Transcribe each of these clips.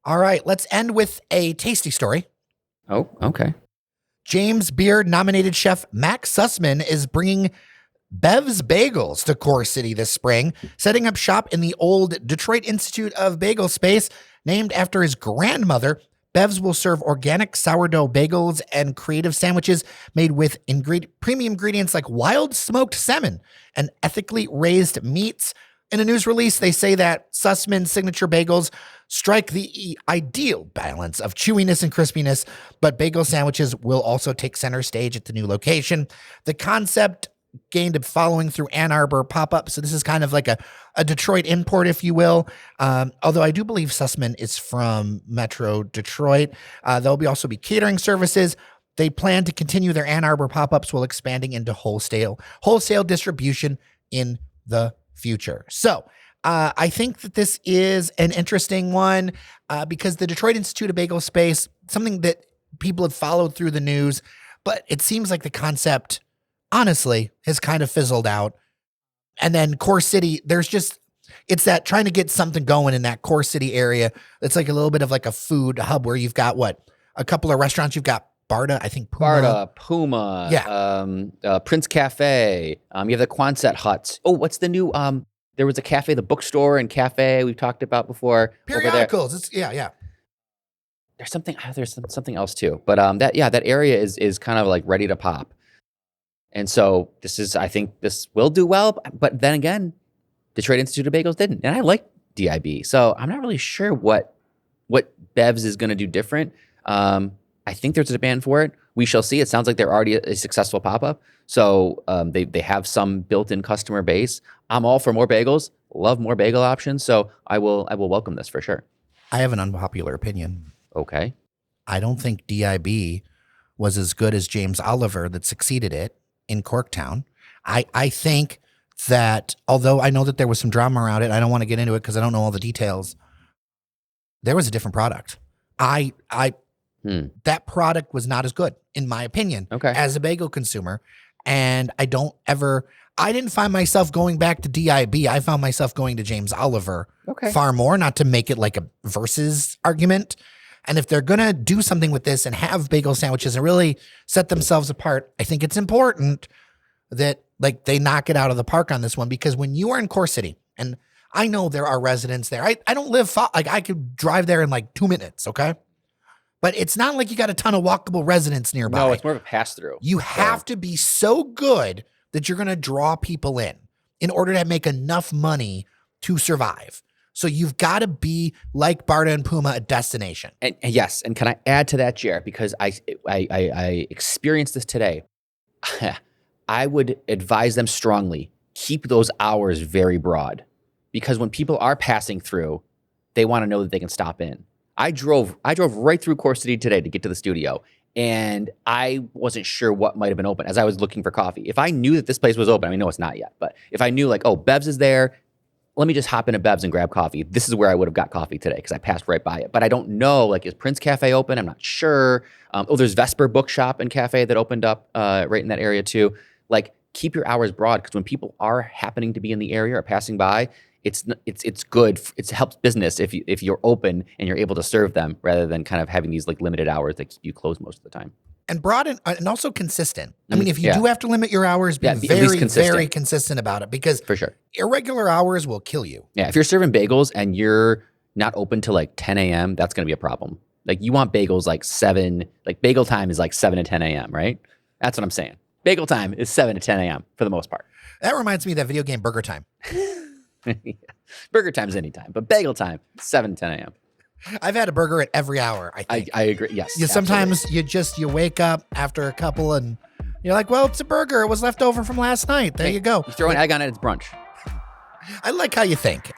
All right, let's end with a tasty story. Oh, okay. James Beard nominated chef Max Sussman is bringing Bev's Bagels to Core City this spring, setting up shop in the old Detroit Institute of Bagels space named after his grandmother. Bev's will serve organic sourdough bagels and creative sandwiches made with premium ingredients like wild smoked salmon and ethically raised meats. In a news release, they say that Sussman's signature bagels strike the ideal balance of chewiness and crispiness, but bagel sandwiches will also take center stage at the new location. The concept gained a following through Ann Arbor pop-up, so this is kind of like a Detroit import, if you will, although I do believe Sussman is from Metro Detroit. There'll also be catering services. They plan to continue their Ann Arbor pop-ups while expanding into wholesale distribution in the future. So I think that this is an interesting one because the Detroit Institute of Bagel space, something that people have followed through the news, but it seems like the concept, honestly, has kind of fizzled out. And then Core City, it's that trying to get something going in that Core City area. It's like a little bit of like a food hub where you've got a couple of restaurants. You've got Barda, I think Puma. Yeah. Prince Cafe. You have the Quonset huts. Oh, what's the new, there was a cafe, the bookstore and cafe we've talked about before. Periodicals. Yeah. There's something else too. But that area is kind of like ready to pop. And so I think this will do well, but then again, Detroit Institute of Bagels didn't. And I like DIB. So I'm not really sure what Bev's is going to do different. I think there's a demand for it. We shall see. It sounds like they're already a successful pop-up. So they have some built-in customer base. I'm all for more bagels. Love more bagel options. So I will welcome this for sure. I have an unpopular opinion. Okay. I don't think DIB was as good as James Oliver that succeeded it in Corktown. I think that although I know that there was some drama around it, I don't want to get into it because I don't know all the details. There was a different product. That product was not as good, in my opinion, as a bagel consumer. And I didn't find myself going back to DIB. I found myself going to James Oliver far more, not to make it like a versus argument. And if they're going to do something with this and have bagel sandwiches and really set themselves apart, I think it's important that they knock it out of the park on this one, because when you are in Core City, and I know there are residents there, I don't live far, I could drive there in 2 minutes. Okay. But it's not like you got a ton of walkable residents nearby. No, it's more of a pass-through. You have to be so good that you're going to draw people in order to make enough money to survive. So you've got to be like Barda and Puma, a destination. And yes, and can I add to that, Jared? Because I experienced this today. I would advise them strongly, keep those hours very broad. Because when people are passing through, they want to know that they can stop in. I drove right through Core City today to get to the studio, and I wasn't sure what might have been open as I was looking for coffee. If I knew that this place was open, no, it's not yet, but if I knew Bev's is there, let me just hop into Bev's and grab coffee. This is where I would have got coffee today because I passed right by it. But I don't know, is Prince Cafe open? I'm not sure. There's Vesper Bookshop and Cafe that opened up right in that area too. Keep your hours broad, because when people are happening to be in the area or passing by, it's good. It helps business if you're open and you're able to serve them, rather than kind of having these limited hours that keep you closed most of the time. And broad and also consistent. If you do have to limit your hours, be very consistent about it, because for sure, irregular hours will kill you. Yeah, if you're serving bagels and you're not open till 10 a.m., that's going to be a problem. You want bagels 7, bagel time is 7 to 10 a.m., right? That's what I'm saying. Bagel time is 7 to 10 a.m. for the most part. That reminds me of that video game Burger Time. Burger time's anytime, but bagel time, 7 to 10 a.m. I've had a burger at every hour, I think. I agree, yes. Sometimes you wake up after a couple and you're like, well, it's a burger. It was left over from last night. There you go. You throw an egg on it, it's brunch. I like how you think.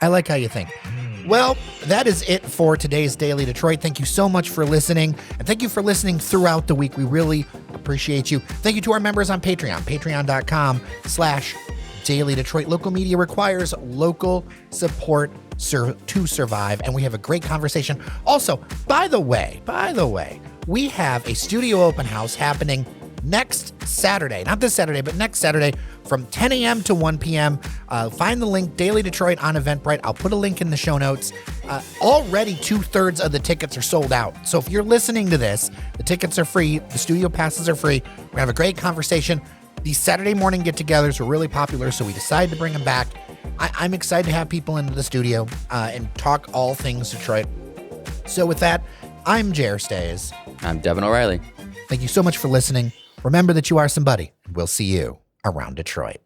Well, that is it for today's Daily Detroit. Thank you so much for listening, and thank you for listening throughout the week. We really appreciate you. Thank you to our members on Patreon, patreon.com/Daily Detroit. Local media requires local support to survive, and we have a great conversation. Also, by the way, we have a studio open house happening next Saturday, not this Saturday, but next Saturday from 10 a.m. to 1 p.m. Find the link, Daily Detroit on Eventbrite. I'll put a link in the show notes. Already 2/3 of the tickets are sold out. So if you're listening to this, the tickets are free. The studio passes are free. We're going to have a great conversation. These Saturday morning get-togethers were really popular, so we decided to bring them back. I'm excited to have people into the studio and talk all things Detroit. So with that, I'm Jer Stays. I'm Devin O'Reilly. Thank you so much for listening. Remember that you are somebody. We'll see you around Detroit.